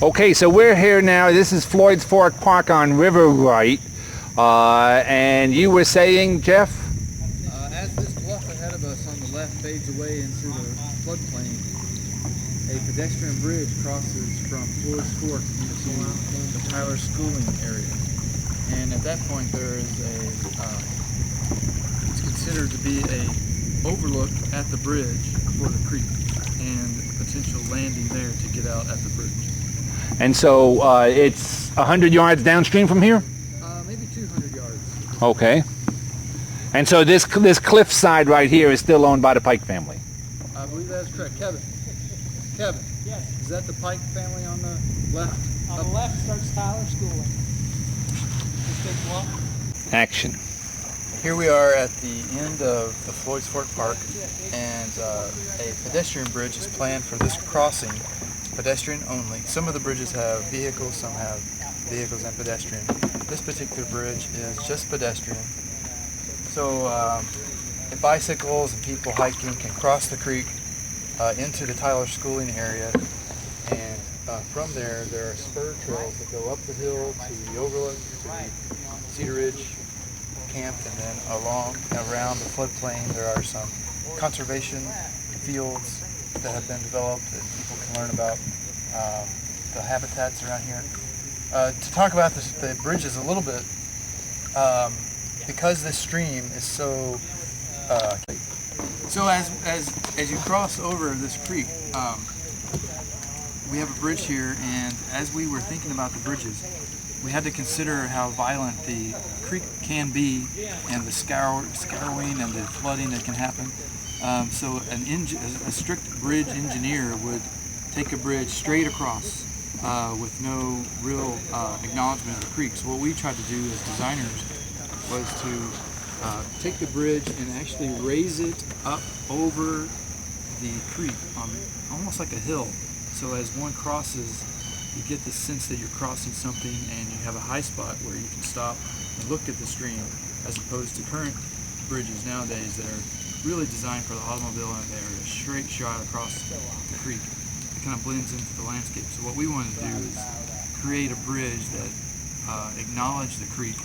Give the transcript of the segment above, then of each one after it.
Okay, so we're here now. This is Floyd's Fork Park on River Right. And you were saying, Jeff? As this bluff ahead of us on the left fades away into the floodplain, a pedestrian bridge crosses from Floyd's Fork into the Tyler Schooling area. And at that point there is it's considered to be a overlook at the bridge for the creek and potential landing there to get out at the bridge. And so it's 100 yards downstream from here? Maybe 200 yards. Okay. And so this cliff side right here is still owned by the Pike family? I believe that's correct. Kevin? Yes. Is that the Pike family on the left? On the left starts Tyler Schooling. This big bluff. Action. Here we are at the end of the Floyd's Fork Park, and a pedestrian bridge is planned for this crossing, pedestrian only. Some of the bridges have vehicles, some have vehicles and pedestrian. This particular bridge is just pedestrian. So bicycles and people hiking can cross the creek into the Tyler Schooling area, and from there are spur trails that go up the hill to the overlook, to the Cedar Ridge camp, and then around the floodplain there are some conservation fields that have been developed that people can learn about the habitats around here. To talk about the bridges a little bit, because this stream is so as you cross over this creek, we have a bridge here, and as we were thinking about the bridges, we had to consider how violent the creek can be and the scouring and the flooding that can happen. So a strict bridge engineer would take a bridge straight across with no real acknowledgement of the creek. So what we tried to do as designers was to take the bridge and actually raise it up over the creek on almost like a hill. So as one crosses, you get the sense that you're crossing something, and you have a high spot where you can stop and look at the stream, as opposed to current bridges nowadays that are really designed for the automobile, and they're a straight shot across the creek. It kind of blends into the landscape. So what we wanted to do is create a bridge that acknowledged the creek,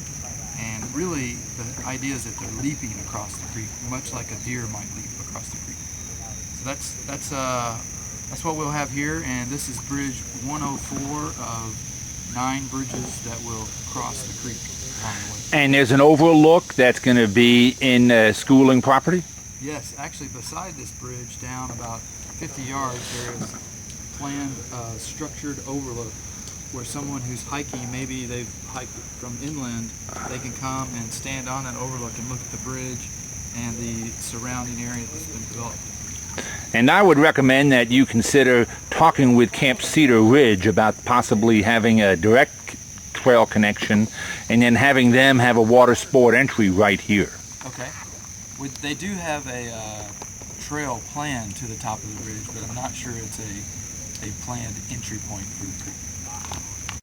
and really the idea is that they're leaping across the creek, much like a deer might leap across the creek. So that's what we'll have here, and this is bridge 104 of 9 bridges that will cross the creek along the way. And there's an overlook that's going to be in Schooling property? Yes, actually beside this bridge, down about 50 yards, there is planned structured overlook where someone who's hiking, maybe they've hiked from inland, they can come and stand on that overlook and look at the bridge and the surrounding area that's been developed. And I would recommend that you consider talking with Camp Cedar Ridge about possibly having a direct trail connection, and then having them have a water sport entry right here. Okay. They do have a trail planned to the top of the bridge, but I'm not sure it's a planned entry point for the creek.